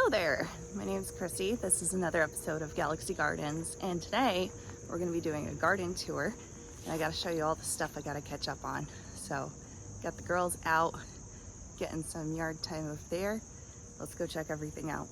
Hello there, my name is Chrissy. This is another episode of Galaxy Gardens, and today we're going to be doing a garden tour, and I got to show you all the stuff I got to catch up on. So, got the girls out getting some yard time over there. Let's go check everything out.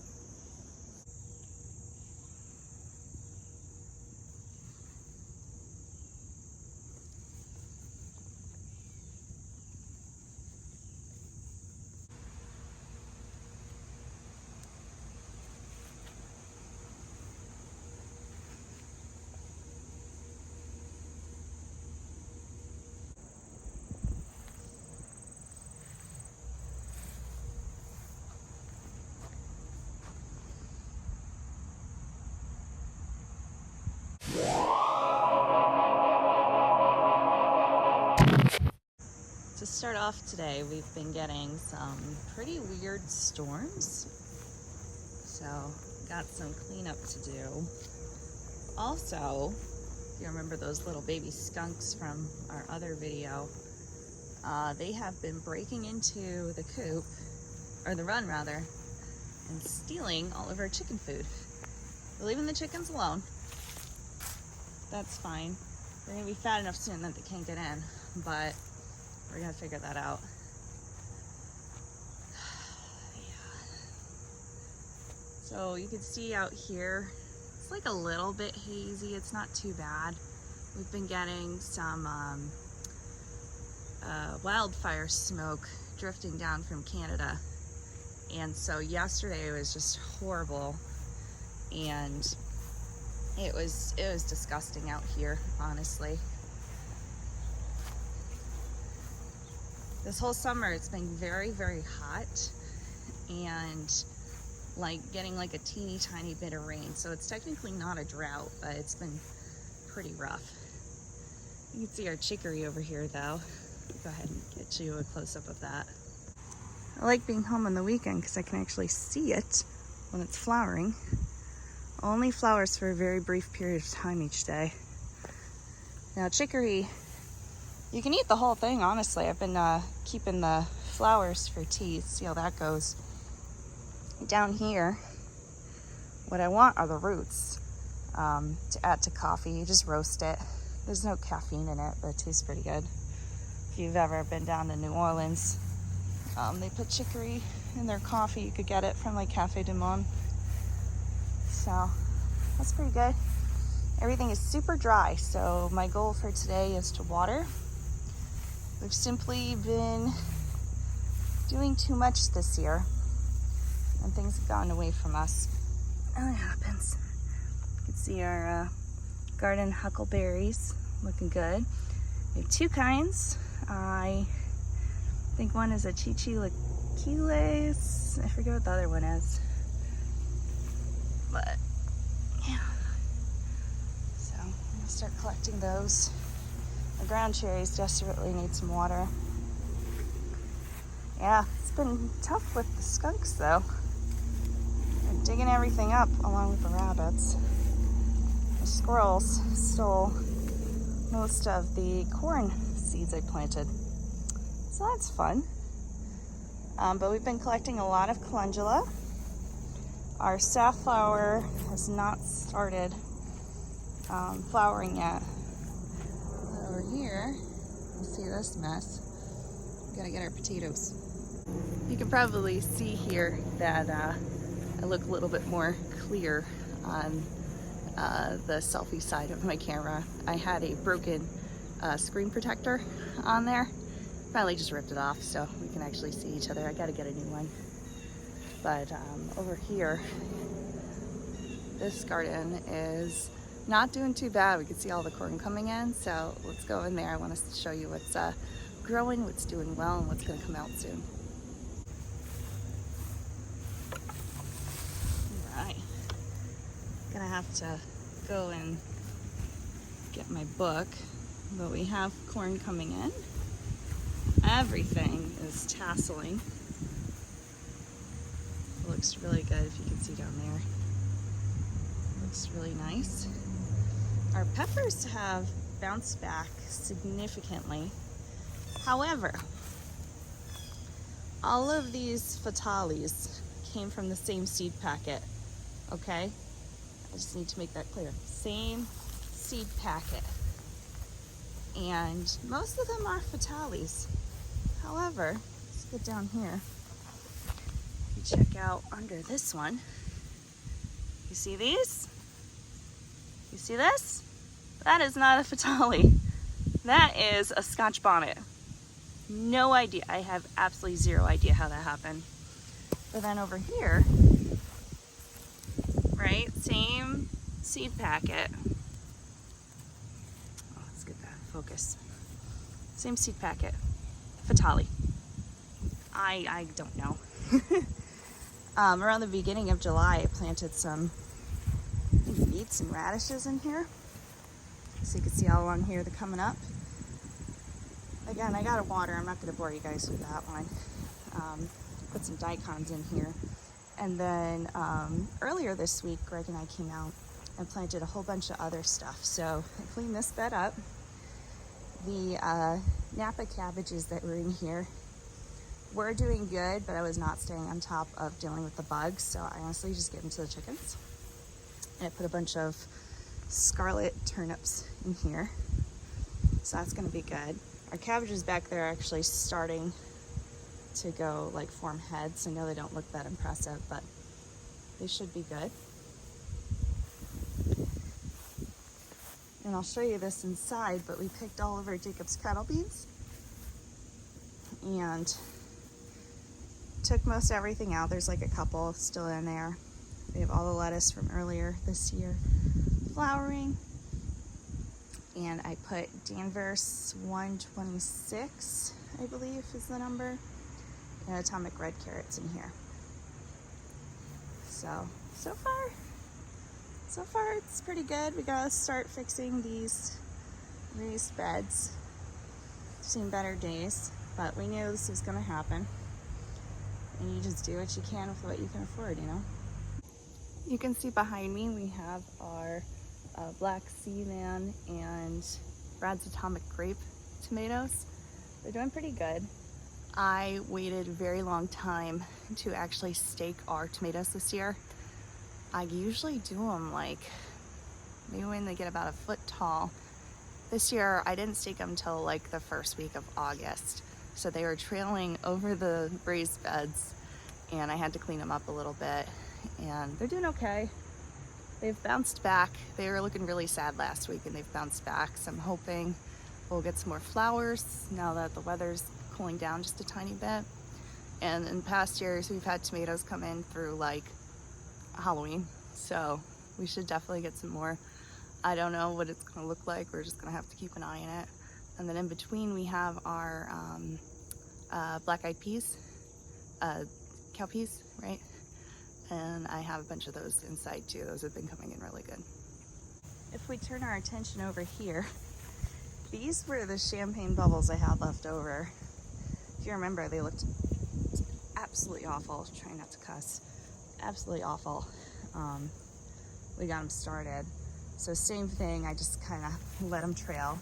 To start off today, we've been getting some pretty weird storms, so got some cleanup to do. Also, if you remember those little baby skunks from our other video, they have been breaking into the coop, or the run rather, and stealing all of our chicken food. We're leaving the chickens alone. That's fine. They're gonna be fat enough soon that they can't get in, but we're gonna figure that out. Yeah. So you can see out here, it's like a little bit hazy. It's not too bad. We've been getting some wildfire smoke drifting down from Canada. And so yesterday was just horrible. And it was disgusting out here, honestly. This whole summer it's been very, very hot and like getting like a teeny tiny bit of rain. So it's technically not a drought, but it's been pretty rough. You can see our chicory over here though. Go ahead and get you a close-up of that. I like being home on the weekend because I can actually see it when it's flowering. Only flowers for a very brief period of time each day. Now chicory, you can eat the whole thing, honestly. I've been keeping the flowers for tea. See how that goes. Down here, what I want are the roots to add to coffee. You just roast it. There's no caffeine in it, but it tastes pretty good. If you've ever been down to New Orleans, they put chicory in their coffee. You could get it from like Cafe du Monde. So that's pretty good. Everything is super dry, so my goal for today is to water. We've simply been doing too much this year, and things have gotten away from us. And it happens. You can see our garden huckleberries looking good. We have two kinds. I think one is a chichilaquiles. I forget what the other one is. But yeah. So I'm gonna start collecting those. The ground cherries desperately need some water. Yeah, it's been tough with the skunks though. They're digging everything up along with the rabbits. The squirrels stole most of the corn seeds I planted. So that's fun. But we've been collecting a lot of calendula. Our safflower has not started flowering yet. Over here, you see this mess. We gotta get our potatoes. You can probably see here that I look a little bit more clear on the selfie side of my camera. I had a broken screen protector on there. Finally just ripped it off so we can actually see each other. I gotta get a new one. But over here, this garden is not doing too bad. We can see all the corn coming in, so let's go in there. I want to show you what's growing, what's doing well, and what's going to come out soon. All right, gonna have to go and get my book, but we have corn coming in. Everything is tasseling. It looks really good if you can see down there. Looks really nice. Our peppers have bounced back significantly. However, all of these fatales came from the same seed packet, okay? I just need to make that clear. Same seed packet. And most of them are Fatales. However, let's get down here. You check out under this one. You see these? You see this? That is not a Fatale. That is a Scotch bonnet. No idea. I have absolutely zero idea how that happened. But then over here, right, same seed packet. Oh, let's get that focus. Same seed packet. Fatale. I don't know. Around the beginning of July, I planted some beets and radishes in here. So you can see all along here they're coming up. Again, I gotta water. I'm not gonna bore you guys with that one. Put some daikons in here. And then earlier this week, Greg and I came out and planted a whole bunch of other stuff. So I cleaned this bed up. The Napa cabbages that were in here were doing good, but I was not staying on top of dealing with the bugs. So I honestly just gave them to the chickens. And I put a bunch of scarlet turnips in here. So that's gonna be good. Our cabbages back there are actually starting to go like form heads. I know they don't look that impressive, but they should be good. And I'll show you this inside, but we picked all of our Jacob's kettle beans and took most everything out. There's like a couple still in there. We have all the lettuce from earlier this year flowering. And I put Danvers 126, I believe is the number, and atomic red carrots in here. So far it's pretty good. We gotta start fixing these raised beds. Seen better days, but we knew this was gonna happen. And you just do what you can with what you can afford, you know? You can see behind me we have our Black Seaman and Brad's Atomic Grape tomatoes. They're doing pretty good. I waited a very long time to actually stake our tomatoes this year. I usually do them like maybe when they get about a foot tall. This year I didn't stake them until like the first week of August. So they were trailing over the raised beds and I had to clean them up a little bit, and they're doing okay. They've bounced back. They were looking really sad last week and they've bounced back. So I'm hoping we'll get some more flowers now that the weather's cooling down just a tiny bit. And in past years, we've had tomatoes come in through like Halloween. So we should definitely get some more. I don't know what it's gonna look like. We're just gonna have to keep an eye on it. And then in between we have our black-eyed peas, cow peas, right? And I have a bunch of those inside too. Those have been coming in really good. If we turn our attention over here, these were the champagne bubbles I had left over. If you remember, they looked absolutely awful. Trying not to cuss. Absolutely awful. We got them started. So same thing, I just kind of let them trail.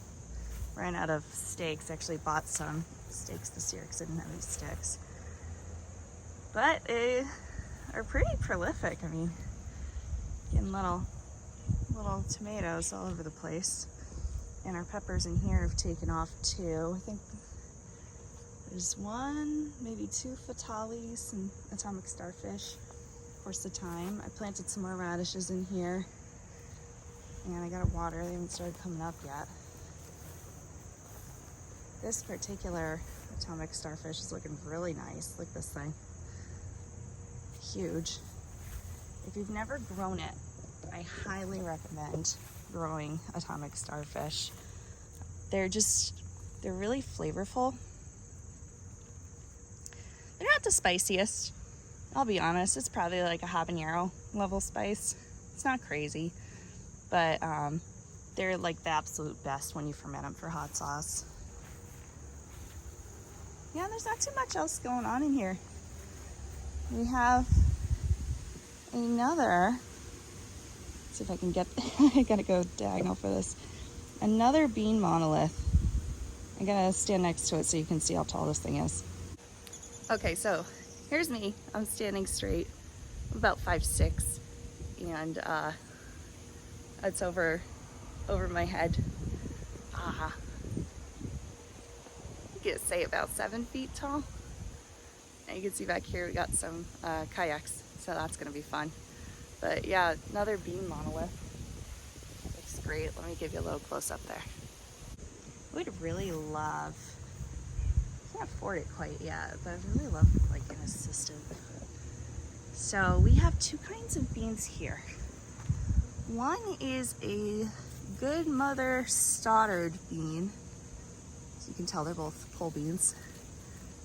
Ran out of stakes. Actually bought some stakes this year because I didn't have any sticks. But are pretty prolific. I mean, getting little tomatoes all over the place. And our peppers in here have taken off too. I think there's one, maybe two Fatales and atomic starfish. Course the time. I planted some more radishes in here. And I gotta water, they haven't started coming up yet. This particular atomic starfish is looking really nice. Look at this thing. Huge. If you've never grown it, I highly recommend growing atomic starfish. They're really flavorful. They're not the spiciest. I'll be honest, it's probably like a habanero level spice. It's not crazy, but they're like the absolute best when you ferment them for hot sauce. Yeah, there's not too much else going on in here. We have another, let's see if I can get, I gotta go diagonal for this. Another bean monolith. I gotta stand next to it so you can see how tall this thing is. Okay, so here's me. I'm standing straight. about 5'6", and it's over my head. You could say about 7 feet tall. And you can see back here we got some kayaks, so that's gonna be fun. But yeah, another bean monolith. Looks great. Let me give you a little close up there. I would really love, can't afford it quite yet, but I really love like an assistant. So we have two kinds of beans here. One is a Good Mother Stoddard bean. So you can tell they're both pole beans.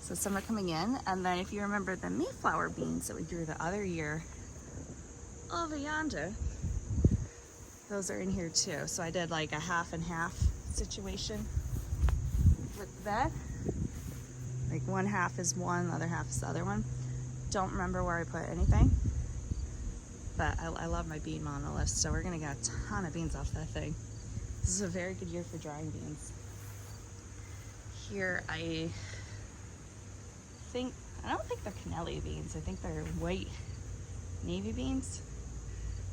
So some are coming in, and then if you remember the Mayflower beans that we grew the other year over yonder, those are in here too. So I did like a half and half situation with that. Like one half is one, the other half is the other one. Don't remember where I put anything, but I love my bean monolith, so we're gonna get a ton of beans off that thing. This is a very good year for drying beans. Here I don't think they're cannelli beans. I think they're white navy beans.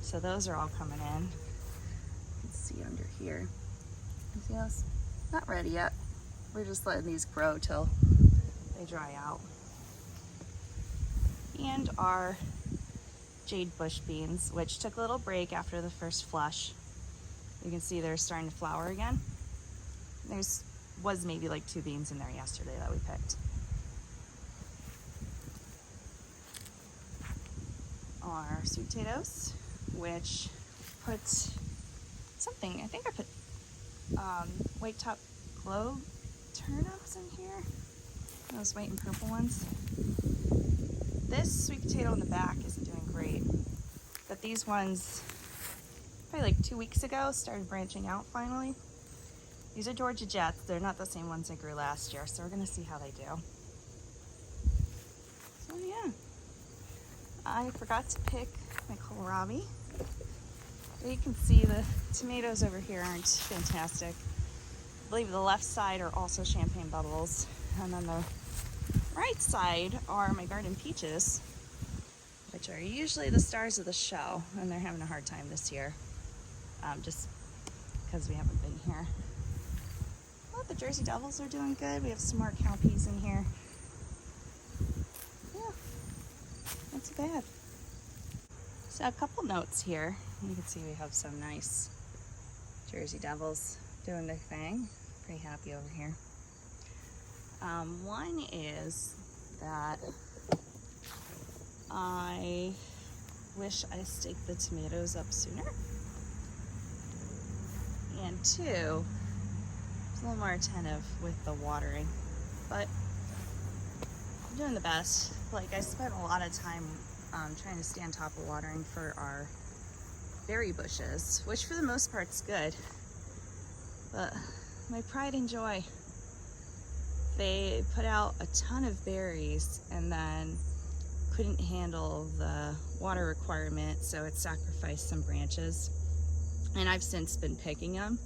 So those are all coming in. You can see under here. You see those? Not ready yet. We're just letting these grow till they dry out. And our jade bush beans, which took a little break after the first flush. You can see they're starting to flower again. Was maybe like 2 beans in there yesterday that we picked. Our sweet potatoes, which put something, I think I put white top globe turnips in here, those white and purple ones. This sweet potato in the back isn't doing great, but these ones probably like 2 weeks ago started branching out finally. These are Georgia Jets. They're not the same ones I grew last year, so we're gonna see how they do. So yeah, I forgot to pick my kohlrabi. But you can see the tomatoes over here aren't fantastic. I believe the left side are also champagne bubbles, and then the right side are my garden peaches, which are usually the stars of the show, and they're having a hard time this year, just because we haven't been here. Well, the Jersey Devils are doing good. We have some more cowpeas in here. Yeah, not too bad. So a couple notes here. You can see we have some nice Jersey Devils doing their thing. Pretty happy over here. One is that I wish I staked the tomatoes up sooner. And 2, I was a little more attentive with the watering, but I'm doing the best. Like, I spent a lot of time trying to stay on top of watering for our berry bushes, which for the most part's good, but my pride and joy, they put out a ton of berries and then couldn't handle the water requirement, so it sacrificed some branches, and I've since been picking them.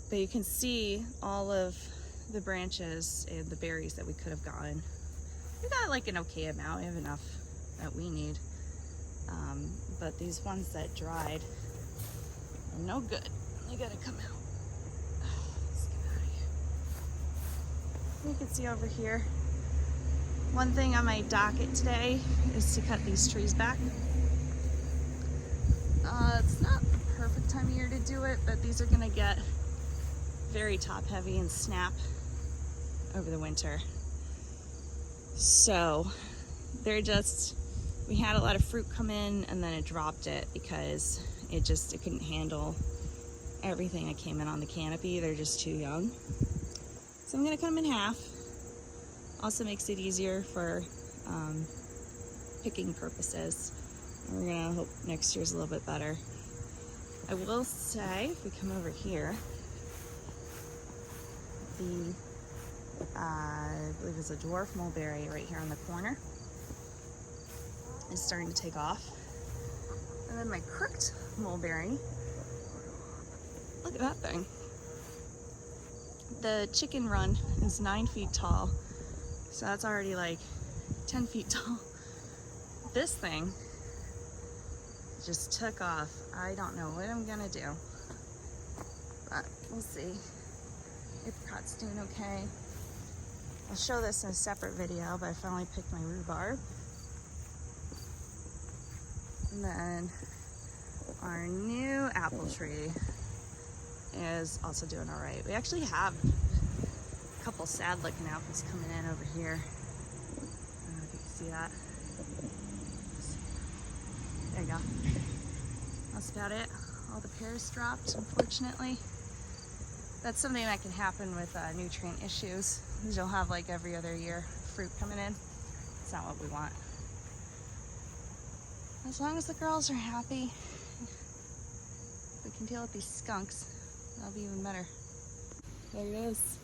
But you can see all of the branches and the berries that we could have gotten. We got like an okay amount. We have enough that we need, but these ones that dried are no good. They gotta come out. Let's get out of here. You can see over here, one thing on my docket today is to cut these trees back. It's not the perfect time of year to do it, but these are gonna get very top heavy and snap over the winter. So they're just, we had a lot of fruit come in and then it dropped it because it couldn't handle everything that came in on the canopy. They're just too young. So I'm gonna cut them in half. Also makes it easier for picking purposes. And we're gonna hope next year's a little bit better. I will say, if we come over here, I believe it's a dwarf mulberry right here on the corner is starting to take off. And then my crooked mulberry, look at that thing. The chicken run is 9 feet tall, so that's already like 10 feet tall. This thing just took off. I don't know what I'm gonna do, but we'll see. Apricot's doing okay. I'll show this in a separate video, but I finally picked my rhubarb. And then our new apple tree is also doing all right. We actually have a couple sad looking apples coming in over here. I don't know if you can see that. There you go. That's about it. All the pears dropped, unfortunately. That's something that can happen with nutrient issues. You'll have like every other year fruit coming in. It's not what we want. As long as the girls are happy, if we can deal with these skunks, that'll be even better. There it is.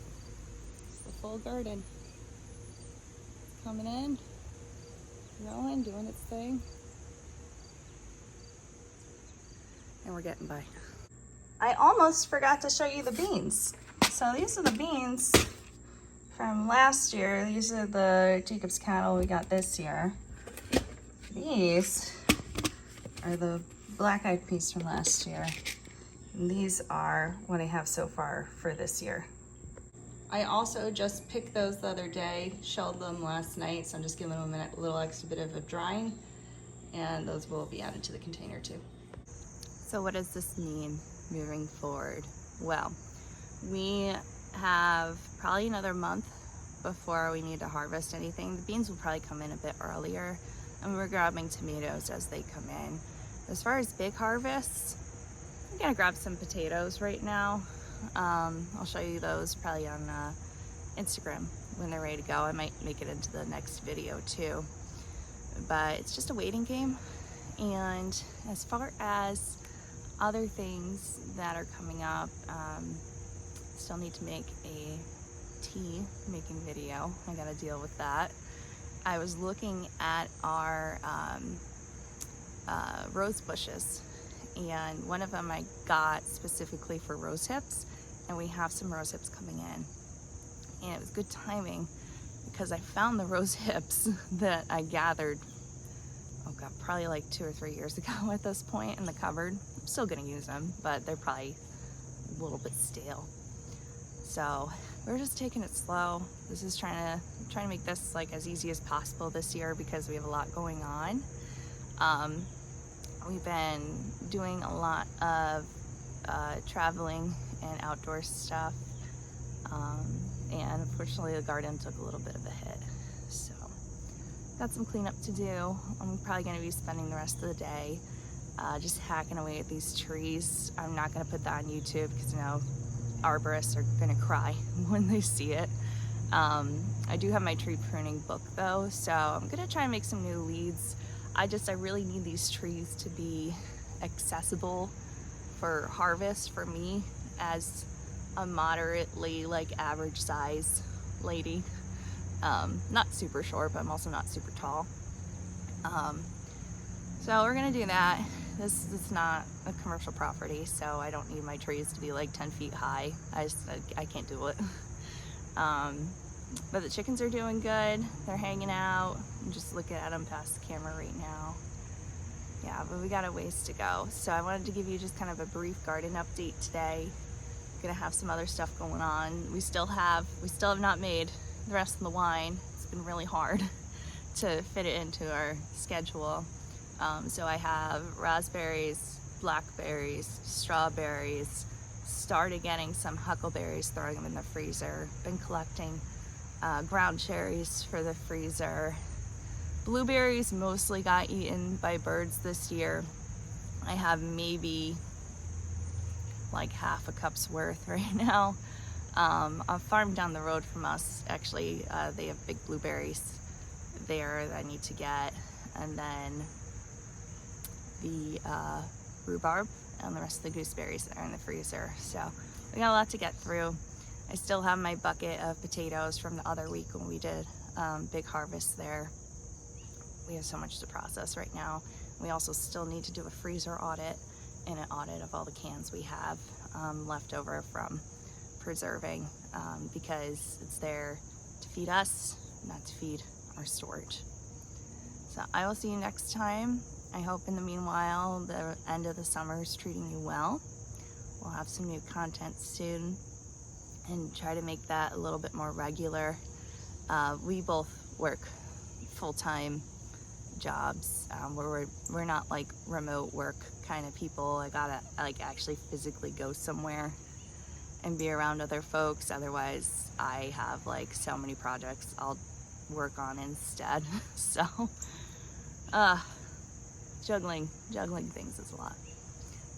It's the full garden. It's coming in, growing, doing its thing. And we're getting by. I almost forgot to show you the beans. So these are the beans from last year. These are the Jacob's cattle we got this year. These are the black-eyed peas from last year. And these are what I have so far for this year. I also just picked those the other day, shelled them last night, so I'm just giving them a little extra bit of a drying, and those will be added to the container too. So what does this mean moving forward? Well, we have probably another month before we need to harvest anything. The beans will probably come in a bit earlier, and we're grabbing tomatoes as they come in. As far as big harvests, I'm gonna grab some potatoes right now. I'll show you those probably on Instagram when they're ready to go. I might make it into the next video too. But it's just a waiting game. And as far as other things that are coming up, still need to make a tea making video. I gotta deal with that. I was looking at our rose bushes, and one of them I got specifically for rose hips, and we have some rose hips coming in. And it was good timing because I found the rose hips that I gathered, oh god, probably like 2 or 3 years ago at this point in the cupboard. I'm still gonna use them, but they're probably a little bit stale. So we're just taking it slow. This is trying to make this like as easy as possible this year because we have a lot going on. We've been doing a lot of traveling and outdoor stuff, and unfortunately the garden took a little bit of a hit. So got some cleanup to do. I'm probably going to be spending the rest of the day just hacking away at these trees. I'm not going to put that on YouTube because, you know, arborists are going to cry when they see it. I do have my tree pruning book though, so I'm going to try and make some new leads. I really need these trees to be accessible for harvest for me as a moderately like average size lady. Not super short, but I'm also not super tall. So we're gonna do that. This is not a commercial property, so I don't need my trees to be like 10 feet high. I can't do it. But the chickens are doing good. They're hanging out. I'm just looking at them past the camera right now. Yeah, but we got a ways to go. So I wanted to give you just kind of a brief garden update today. Gonna have some other stuff going on. We still have not made the rest of the wine. It's been really hard to fit it into our schedule. So I have raspberries, blackberries, strawberries, started getting some huckleberries, throwing them in the freezer. Been collecting ground cherries for the freezer. Blueberries mostly got eaten by birds this year. I have maybe like half a cup's worth right now. A farm down the road from us, actually, they have big blueberries there that I need to get. And then the rhubarb and the rest of the gooseberries that are in the freezer. So we got a lot to get through. I still have my bucket of potatoes from the other week when we did big harvest there. We have so much to process right now. We also still need to do a freezer audit and an audit of all the cans we have left over from preserving because it's there to feed us, not to feed our storage. So I will see you next time. I hope in the meanwhile the end of the summer is treating you well. We'll have some new content soon and try to make that a little bit more regular. We both work full-time jobs. We're not like remote work kind of people. I gotta like actually physically go somewhere and be around other folks. Otherwise, I have like so many projects I'll work on instead. So, juggling things is a lot.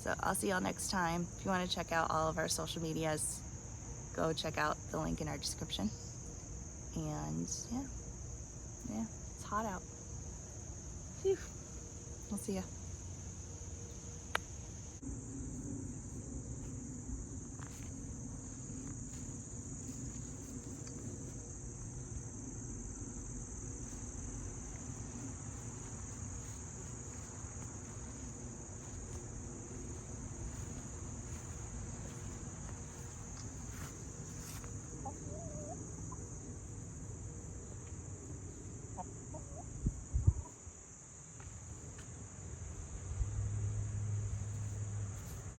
So I'll see y'all next time. If you want to check out all of our social medias, go check out the link in our description. And yeah, it's hot out. Phew. I'll see ya.